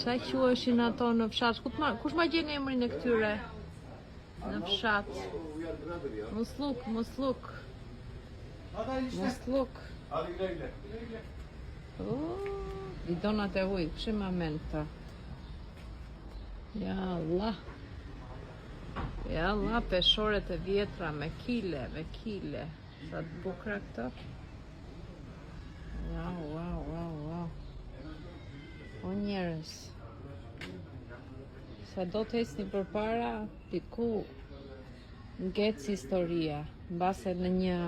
Qa quheshin ato në fshat? Kush ma gjen emrin e këtyre? Në fshat. Musluk. Musluk. Bidonat e ujit, këshim amen këta. Ja Allah. Ja Allah, peshoret e vjetra me kile. Sa të bukra këto. Wow. O njerës. Sa do të hecni përpara, diku ngec historia. Mbase në një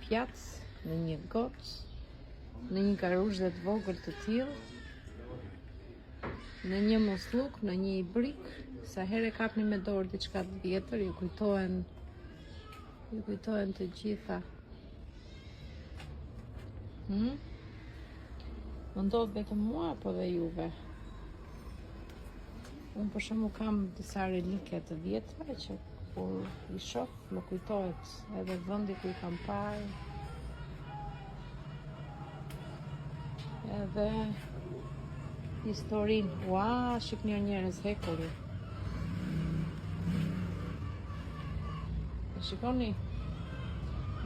pjac, në një gocë, në një karuzhe të vogël të tillë, në një musluk, në një ibrik, sa herë kapni me dorë diçka të vjetër, ju kujtohen të gjitha. Më ndodh vetëm mua apo dhe juve? Unë për shembull kam disa relike të vjetra që kur i shoh më kujtohet edhe vendi ku i kam parë, edhe historinë. Ua, shikni njerëz hekuri. Shikoni,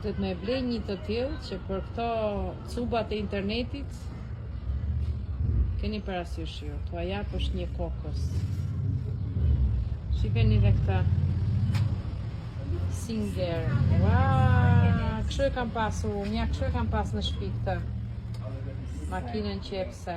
do të më blej një të tillë që për këto cubat e internetit keni parasysh ju, t'ua japësh një kokës. Shikeni dhe këta Singer. Ua, kështu e kam pasur, kështu e kam pas në shtëpi këtë makinën qepse.